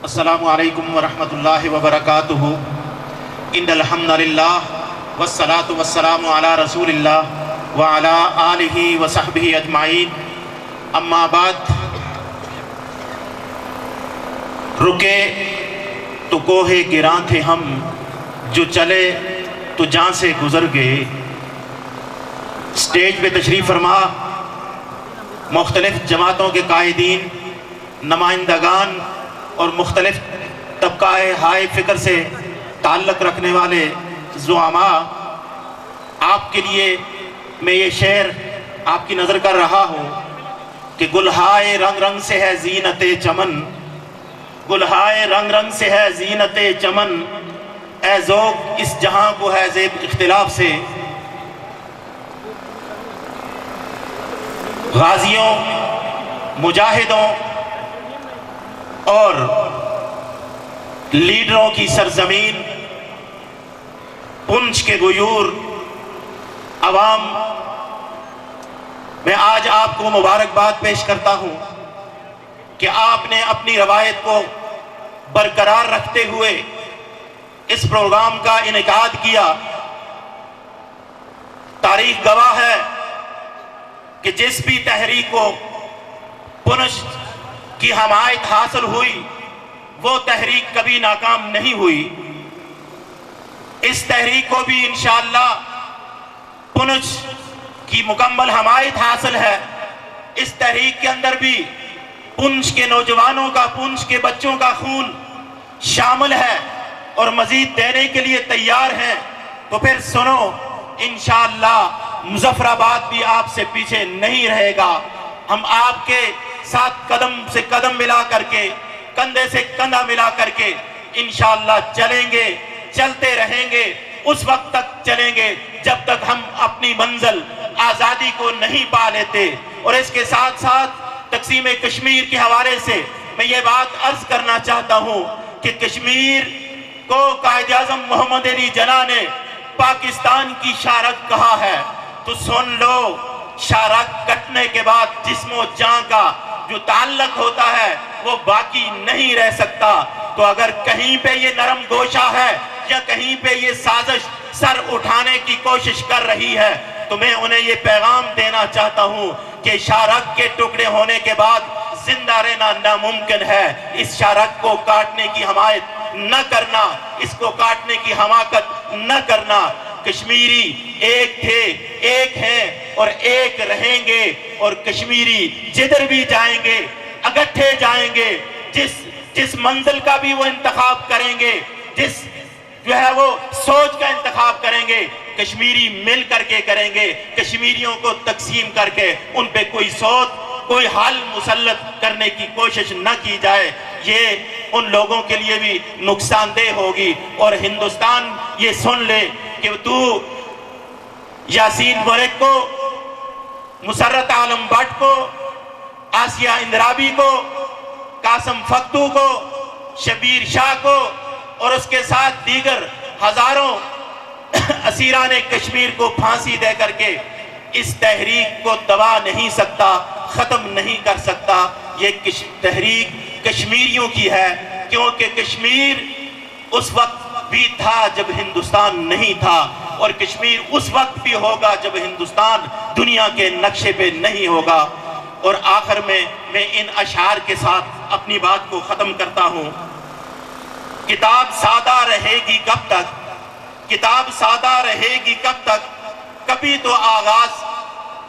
السلام علیکم ورحمۃ اللہ وبرکاتہ۔ ان الحمد للہ والصلاة والسلام علی رسول اللہ وعلی آلہ وصحبہ اجمعین، اما بعد۔ رکے تو کوہ گراں تھے ہم، جو چلے تو جان سے گزر گئے۔ سٹیج پہ تشریف فرما مختلف جماعتوں کے قائدین، نمائندگان اور مختلف طبقہ ہائے فکر سے تعلق رکھنے والے زعماء، آپ کے لیے میں یہ شعر آپ کی نظر کر رہا ہوں کہ گلہائے رنگ رنگ سے ہے زینت چمن، گلہائے رنگ رنگ سے ہے زینت چمن، اے ذوق اس جہاں کو ہے زیب اختلاف سے۔ غازیوں، مجاہدوں اور لیڈروں کی سرزمین پنچ کے غیور عوام، میں آج آپ کو مبارکباد پیش کرتا ہوں کہ آپ نے اپنی روایت کو برقرار رکھتے ہوئے اس پروگرام کا انعقاد کیا۔ تاریخ گواہ ہے کہ جس بھی تحریک کو پنچ کی حمایت حاصل ہوئی، وہ تحریک کبھی ناکام نہیں ہوئی۔ اس تحریک کو بھی انشاءاللہ پنچ کی مکمل حمایت حاصل ہے۔ اس تحریک کے اندر بھی پنچ کے نوجوانوں کا، پنچ کے بچوں کا خون شامل ہے اور مزید دینے کے لیے تیار ہیں۔ تو پھر سنو، انشاءاللہ مظفر آباد بھی آپ سے پیچھے نہیں رہے گا۔ ہم آپ کے ساتھ قدم سے قدم ملا کر کے، کندھے سے کندھا ملا کر کے انشاءاللہ چلیں گے، چلتے رہیں گے، اس وقت تک چلیں گے جب تک ہم اپنی منزل آزادی کو نہیں پا لیتے۔ اور اس کے ساتھ ساتھ تقسیم کشمیر کے حوالے سے میں یہ بات عرض کرنا چاہتا ہوں کہ کشمیر کو قائد اعظم محمد علی جناح نے پاکستان کی شارک کہا ہے، تو سن لو، شارک کٹنے کے بعد جسم و جان کا جو تعلق ہوتا ہے وہ باقی نہیں رہ سکتا۔ تو اگر کہیں پہ یہ نرم گوشہ ہے یا کہیں پہ یہ سازش سر اٹھانے کی کوشش کر رہی ہے، تو میں انہیں یہ پیغام دینا چاہتا ہوں کہ شارک کے ٹکڑے ہونے کے بعد زندہ رہنا ناممکن ہے۔ اس شارک کو کاٹنے کی حمایت نہ کرنا، اس کو کاٹنے کی حماقت نہ کرنا۔ کشمیری ایک تھے، ایک ہیں اور ایک رہیں گے، اور کشمیری جدھر بھی جائیں گے اکٹھے جائیں گے۔ جس منزل کا بھی وہ انتخاب کریں گے، جس جو ہے وہ سوچ کا انتخاب کریں گے، کشمیری مل کر کے کریں گے۔ کشمیریوں کو تقسیم کر کے ان پہ کوئی سوچ، کوئی حل مسلط کرنے کی کوشش نہ کی جائے، یہ ان لوگوں کے لیے بھی نقصان دہ ہوگی۔ اور ہندوستان یہ سن لے کہ تو یاسین ورق کو، مسرت عالم بٹ کو، آسیہ اندرابی کو، قاسم فختو کو، شبیر شاہ کو اور اس کے ساتھ دیگر ہزاروں اسیران کشمیر کو پھانسی دے کر کے اس تحریک کو دبا نہیں سکتا، ختم نہیں کر سکتا۔ یہ تحریک کشمیریوں کی ہے، کیونکہ کشمیر اس وقت بھی تھا جب ہندوستان نہیں تھا، اور کشمیر اس وقت بھی ہوگا جب ہندوستان دنیا کے نقشے پہ نہیں ہوگا۔ اور آخر میں ان اشعار کے ساتھ اپنی بات کو ختم کرتا ہوں۔ کتاب سادہ رہے گی کب تک، کتاب سادہ رہے گی کب تک، کبھی تو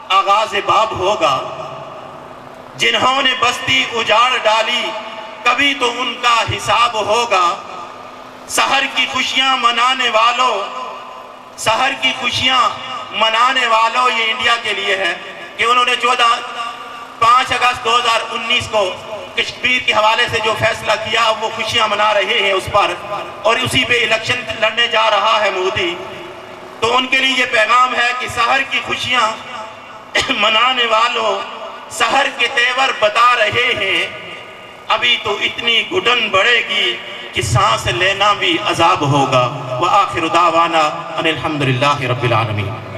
آغاز باب ہوگا۔ جنہوں نے بستی اجاڑ ڈالی، کبھی تو ان کا حساب ہوگا۔ سحر کی خوشیاں منانے والوں، سحر کی خوشیاں منانے والوں، یہ انڈیا کے لیے ہے کہ انہوں نے 5 اگست 2019 کو کشمیر کے حوالے سے جو فیصلہ کیا، وہ خوشیاں منا رہے ہیں اس پر، اور اسی پہ الیکشن لڑنے جا رہا ہے مودی۔ تو ان کے لیے یہ پیغام ہے کہ سحر کی خوشیاں منانے والوں، سحر کے تیور بتا رہے ہیں، ابھی تو اتنی گھٹن بڑھے گی کہ سانس لینا بھی عذاب ہوگا۔ وآخر دعوانا ان الحمدللہ رب العالمین۔